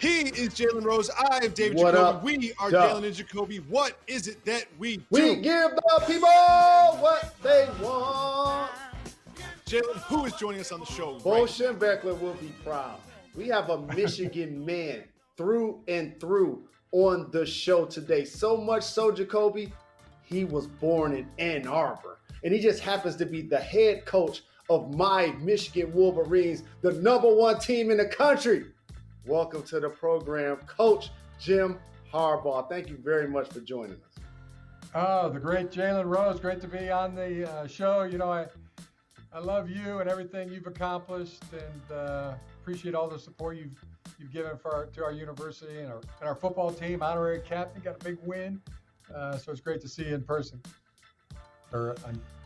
He is Jalen Rose. I am David What Jacoby. up, We are Duh. Jalen and Jacoby. What is it that we do? We give the people what they want. Jalen, who is joining us on the show? Bo Schembechler will be proud. We have a Michigan man through and through on the show today. So much so, Jacoby, he was born in Ann Arbor. And he just happens to be the head coach of my Michigan Wolverines, the #1 team in the country. Welcome to the program, Coach Jim Harbaugh. Thank you very much for joining us. Oh, the great Jalen Rose. Great to be on the show. You know, I love you and everything you've accomplished, and appreciate all the support you've given to our university and our football team. Honorary captain, got a big win. So it's great to see you in person or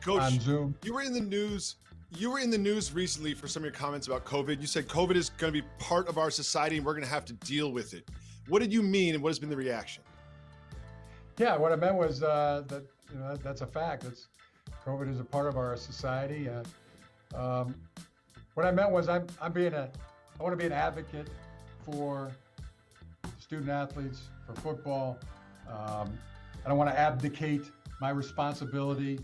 Coach, on Zoom. You were in the news. You were in the news recently for some of your comments about COVID. You said COVID is going to be part of our society and we're going to have to deal with it. What did you mean, and what has been the reaction? Yeah, what I meant was that that's a fact. COVID is a part of our society. What I meant was I want to be an advocate for student athletes, for football. I don't want to abdicate my responsibility.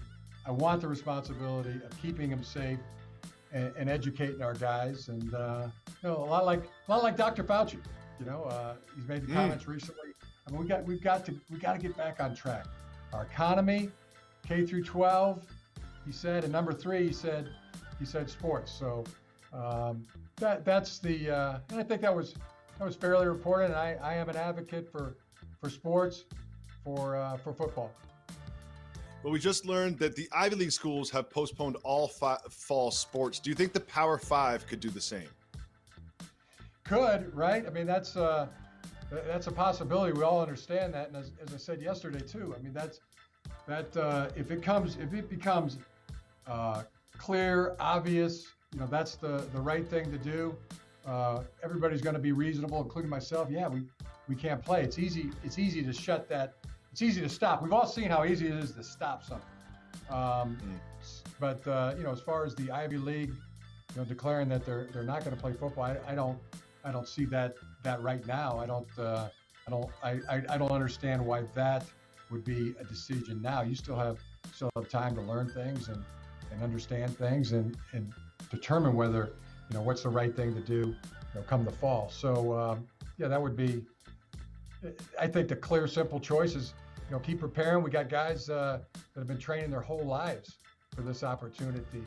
I want the responsibility of keeping them safe and educating our guys. And a lot like Dr. Fauci. He's made the comments recently. I mean, we've got to get back on track. Our economy, K through 12, he said, and number 3, he said sports. So that's the. And I think that was fairly reported. And I am an advocate for sports, for football. Well, we just learned that the Ivy League schools have postponed all fall sports. Do you think the Power 5 could do the same? Could, right? I mean, that's a possibility. We all understand that, and as I said yesterday too. I mean, if it becomes clear, obvious, that's the right thing to do. Everybody's going to be reasonable, including myself. Yeah, we can't play. It's easy to shut that. It's easy to stop. We've all seen how easy it is to stop something. But as far as the Ivy League, declaring that they're not going to play football, I don't see that right now. I don't understand why that would be a decision now. You still have time to learn things and understand things and determine whether what's the right thing to do come the fall. So that would be. I think the clear, simple choice is keep preparing. We got guys that have been training their whole lives for this opportunity,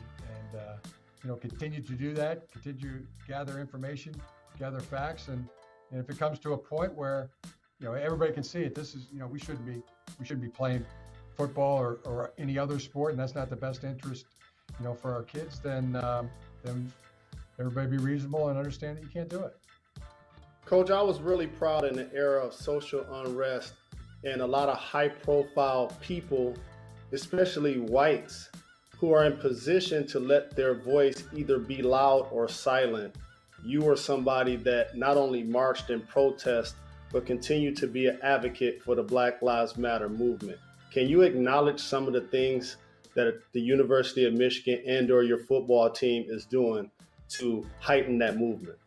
and continue to do that. Continue to gather information, gather facts, and if it comes to a point where everybody can see it, this is we shouldn't be playing football or any other sport, and that's not the best interest for our kids. Then everybody be reasonable and understand that you can't do it. Coach, I was really proud in the era of social unrest and a lot of high-profile people, especially whites, who are in position to let their voice either be loud or silent. You were somebody that not only marched in protest, but continued to be an advocate for the Black Lives Matter movement. Can you acknowledge some of the things that the University of Michigan and/or your football team is doing to heighten that movement?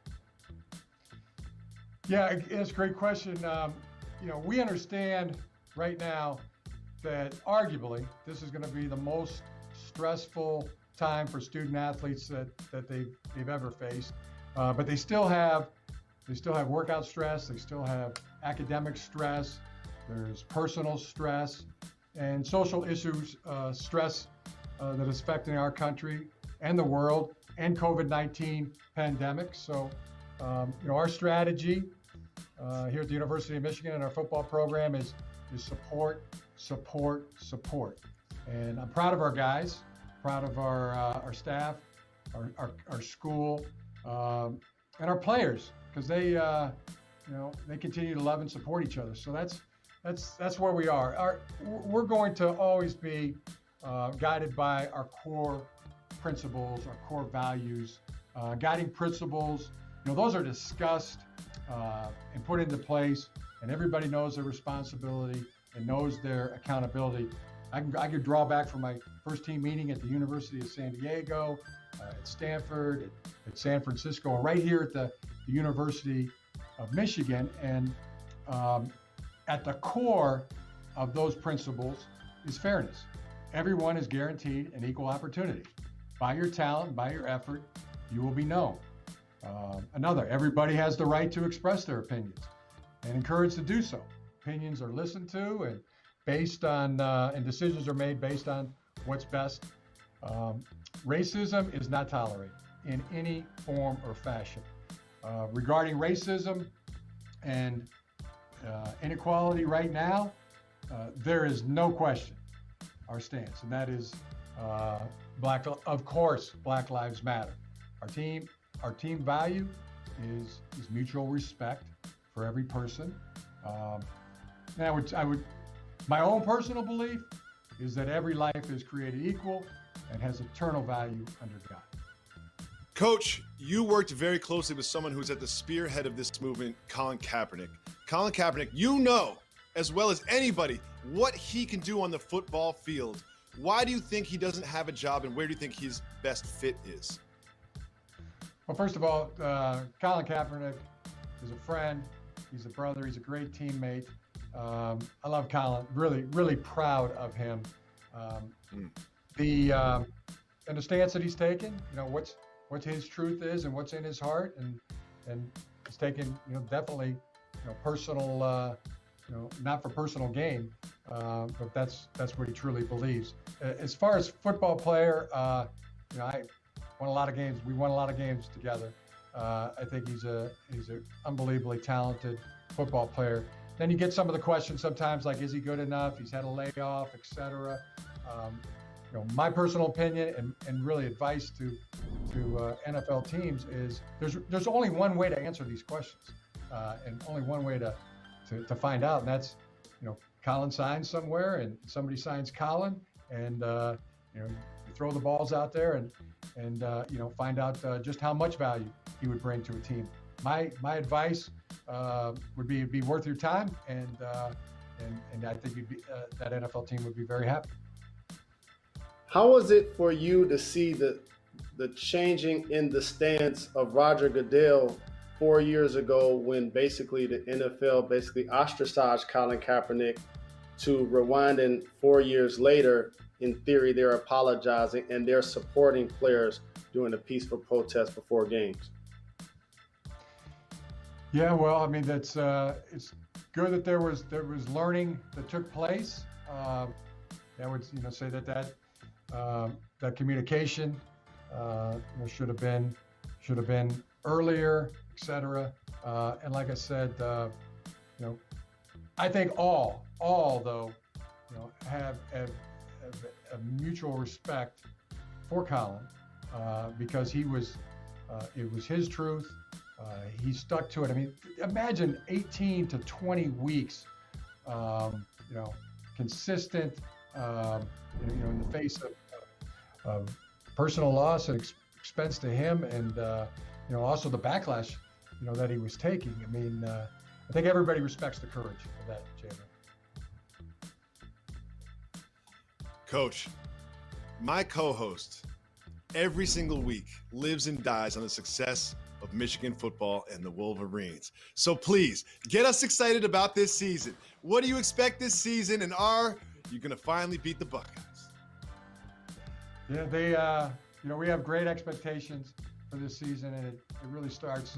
Yeah, it's a great question. We understand right now that arguably this is going to be the most stressful time for student athletes that they've ever faced. But they still have workout stress. They still have academic stress. There's personal stress and social issues stress that is affecting our country and the world and COVID-19 pandemic. So our strategy here at the University of Michigan and our football program is support. And I'm proud of our guys, proud of our staff, our school, and our players, because they continue to love and support each other. So that's where we are. We're going to always be guided by our core principles, our core values, guiding principles. Those are discussed and put into place, and everybody knows their responsibility and knows their accountability. I could draw back from my first team meeting at the University of San Diego, at Stanford, at San Francisco, and right here at the University of Michigan. And at the core of those principles is fairness. Everyone is guaranteed an equal opportunity. By your talent, by your effort, you will be known. Everybody has the right to express their opinions and encouraged to do so. Opinions are listened to and based on, and decisions are made based on what's best. Racism is not tolerated in any form or fashion. Regarding racism and inequality right now, there is no question our stance, and that is of course, Black Lives Matter. Our team value is mutual respect for every person. My own personal belief is that every life is created equal and has eternal value under God. Coach, you worked very closely with someone who's at the spearhead of this movement, Colin Kaepernick. Colin Kaepernick, you know as well as anybody what he can do on the football field. Why do you think he doesn't have a job, and where do you think his best fit is? Well, first of all, Colin Kaepernick is a friend. He's a brother. He's a great teammate. I love Colin. Really, really proud of him. And the stance that he's taken, what his truth is and what's in his heart, and he's taken, definitely, personal, not for personal gain, but that's what he truly believes. As far as football player, I won a lot of games. We won a lot of games together. I think he's a unbelievably talented football player. Then you get some of the questions sometimes, like, is he good enough? He's had a layoff, etc. My personal opinion and really advice to NFL teams is there's only one way to answer these questions, and only one way to find out, and that's Colin signs somewhere, and somebody signs Colin, and you throw the balls out there and find out just how much value he would bring to a team. My advice would be worth your time, and I think that NFL team would be very happy. How was it for you to see the changing in the stance of Roger Goodell 4 years ago, when basically the NFL ostracized Colin Kaepernick, to rewinding 4 years later? In theory, they're apologizing and they're supporting players doing a peaceful protest before games. Yeah, well, I mean, that's it's good that there was learning that took place. I would say that communication should have been earlier, etc. And like I said, I think all though have a mutual respect for Colin, because it was his truth. He stuck to it. I mean, imagine 18 to 20 weeks, consistent, in the face of personal loss and expense to him, and also the backlash, that he was taking. I mean, I think everybody respects the courage of that, Jalen. Coach, my co-host every single week lives and dies on the success of Michigan football and the Wolverines. So please get us excited about this season. What do you expect this season, and are you going to finally beat the Buckeyes? Yeah, we have great expectations for this season, and it really starts,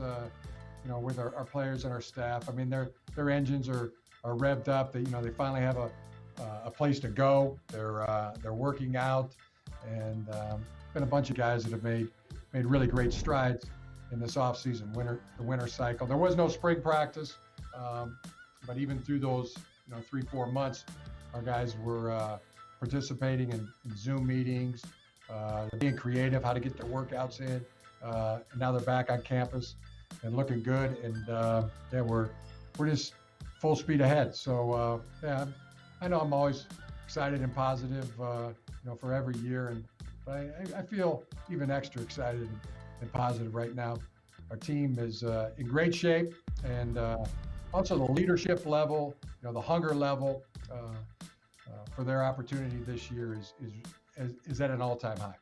with our players and our staff. I mean, their engines are revved up. They finally have a place to go. They're working out, and been a bunch of guys that have made really great strides in this offseason, the winter cycle. There was no spring practice, but even through those 3-4 months, our guys were participating in Zoom meetings, being creative, how to get their workouts in. And now they're back on campus and looking good. And we're just full speed ahead. So I know I'm always excited and positive, for every year, but I feel even extra excited and positive right now. Our team is in great shape, and also the leadership level, the hunger level for their opportunity this year is at an all-time high.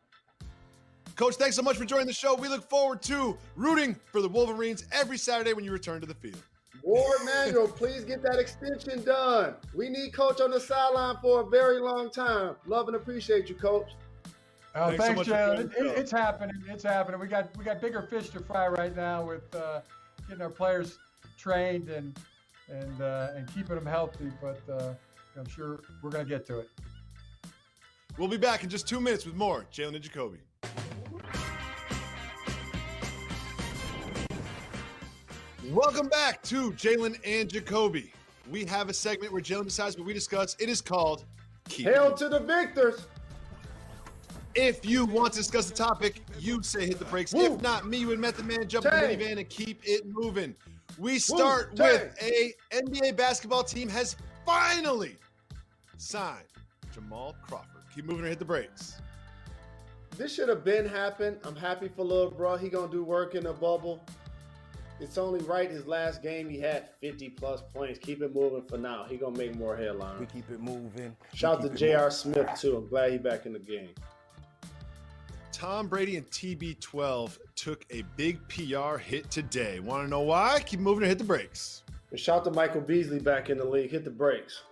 Coach, thanks so much for joining the show. We look forward to rooting for the Wolverines every Saturday when you return to the field. Ward Manuel, please get that extension done. We need Coach on the sideline for a very long time. Love and appreciate you, Coach. Thanks so much Jalen. It's happening. It's happening. We got bigger fish to fry right now with getting our players trained and keeping them healthy. But I'm sure we're going to get to it. We'll be back in just 2 minutes with more Jalen Jacoby. Welcome back to Jalen and Jacoby. We have a segment where Jalen decides what we discuss. It is called Keep It Hail Moving. to the victors. If you want to discuss the topic, you say hit the brakes. Woo. If not, me, you and Method Man jump in the Dang. minivan and keep it moving. We start Dang. with a NBA basketball team has finally signed Jamal Crawford. Keep moving or hit the brakes. This should have been happened. I'm happy for little bro. He gonna do work in the bubble. It's only right. His last game, he had 50-plus points. Keep it moving for now. He gonna make more headlines. We keep it moving. Shout out to J.R. Smith too. I'm glad he back in the game. Tom Brady and TB12 took a big PR hit today. Want to know why? Keep moving or hit the brakes. And shout out to Michael Beasley back in the league. Hit the brakes.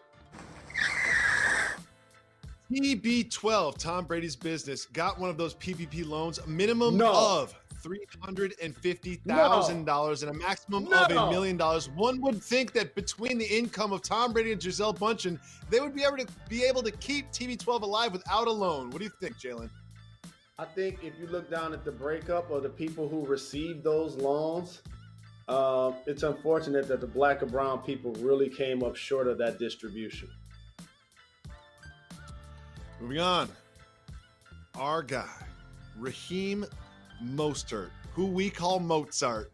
TB12, Tom Brady's business, got one of those PPP loans, a minimum No. of $350,000 and a maximum of $1 million. One would think that between the income of Tom Brady and Gisele Bündchen, they would be able to keep TB12 alive without a loan. What do you think, Jalen? I think if you look down at the breakup of the people who received those loans, it's unfortunate that the black and brown people really came up short of that distribution. Moving on. Our guy, Raheem Mostert, who we call Mozart,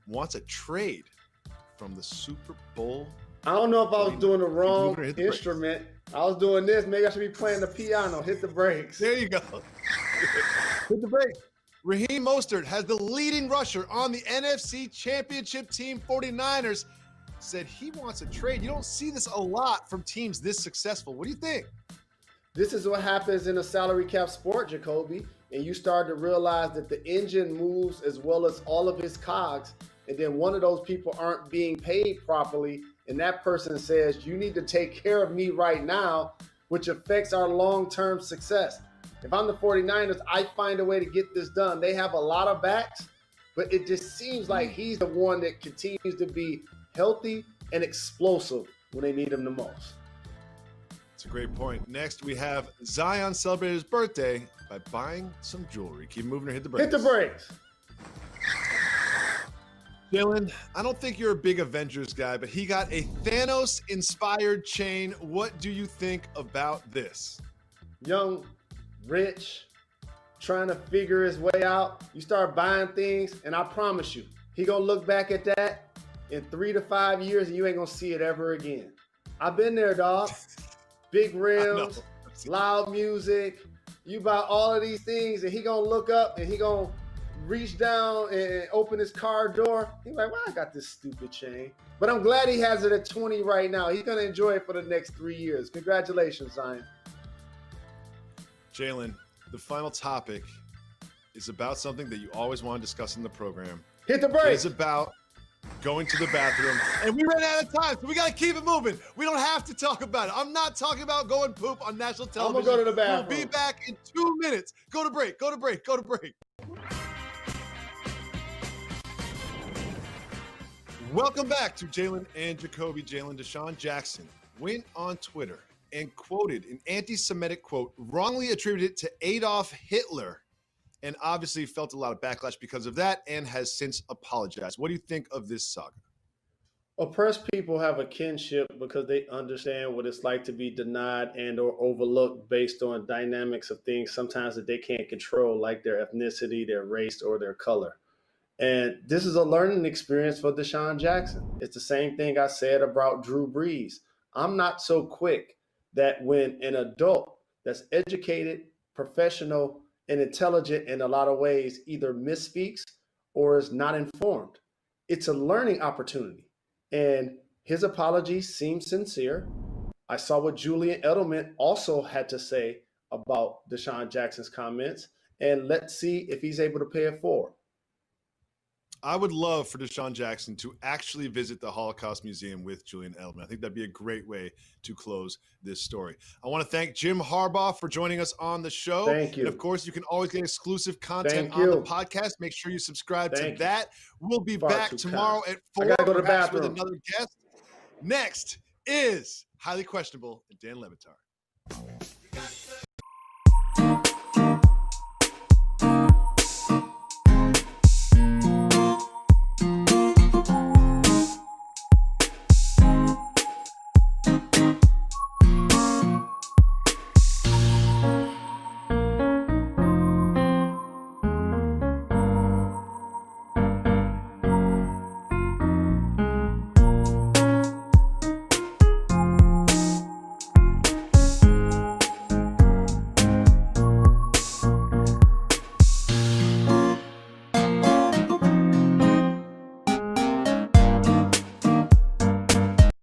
wants a trade from the Super Bowl. I don't know if I was doing the wrong moving or hit the brakes. instrument. I was doing this. Maybe I should be playing the piano. Hit the brakes. There you go. Hit the brakes. Raheem Mostert has the leading rusher on the NFC Championship team, 49ers, said he wants a trade. You don't see this a lot from teams this successful. What do you think? This is what happens in a salary cap sport, Jacoby. And you start to realize that the engine moves as well as all of his cogs. And then one of those people aren't being paid properly. And that person says, you need to take care of me right now, which affects our long-term success. If I'm the 49ers, I find a way to get this done. They have a lot of backs, but it just seems like he's the one that continues to be healthy and explosive when they need him the most. That's a great point. Next, we have Zion celebrated his birthday by buying some jewelry. Keep moving or hit the brakes. Hit the brakes. Jalen, I don't think you're a big Avengers guy, but he got a Thanos-inspired chain. What do you think about this? Young, rich, trying to figure his way out. You start buying things, and I promise you, he gonna look back at that in 3 to 5 years, and you ain't gonna see it ever again. I've been there, dog. Big rims, loud music. You buy all of these things, and he gonna look up, and he gonna reach down and open his car door. He's like, well, I got this stupid chain. But I'm glad he has it at 20 right now. He's gonna enjoy it for the next 3 years. Congratulations, Zion. Jalen, the final topic is about something that you always want to discuss in the program. Hit the It brakes. is about going to the bathroom. And we ran out of time, so we got to keep it moving. We don't have to talk about it. I'm not talking about going poop on national television. I'm gonna go to the bathroom. We'll be back in 2 minutes. Go to break, go to break, go to break. Welcome back to Jalen and Jacoby. Jalen DeSean Jackson went on Twitter and quoted an anti-Semitic quote, wrongly attributed to Adolf Hitler, and obviously felt a lot of backlash because of that and has since apologized. What do you think of this saga? Oppressed people have a kinship because they understand what it's like to be denied and or overlooked based on dynamics of things sometimes that they can't control, like their ethnicity, their race, or their color. And this is a learning experience for DeSean Jackson. It's the same thing I said about Drew Brees. I'm not so quick that when an adult that's educated, professional, and intelligent in a lot of ways either misspeaks or is not informed. It's a learning opportunity. And his apology seems sincere. I saw what Julian Edelman also had to say about DeSean Jackson's comments, and let's see if he's able to pay it forward. I would love for DeSean Jackson to actually visit the Holocaust Museum with Julian Edelman. I think that'd be a great way to close this story. I want to thank Jim Harbaugh for joining us on the show. Thank you. And of course, you can always get exclusive content Thank on the you. podcast. Make sure you subscribe Thank to you. that. We'll be Far back too tomorrow kind. at 4 I gotta go to the perhaps with bathroom. another guest. Next is Highly Questionable and Dan Levitar.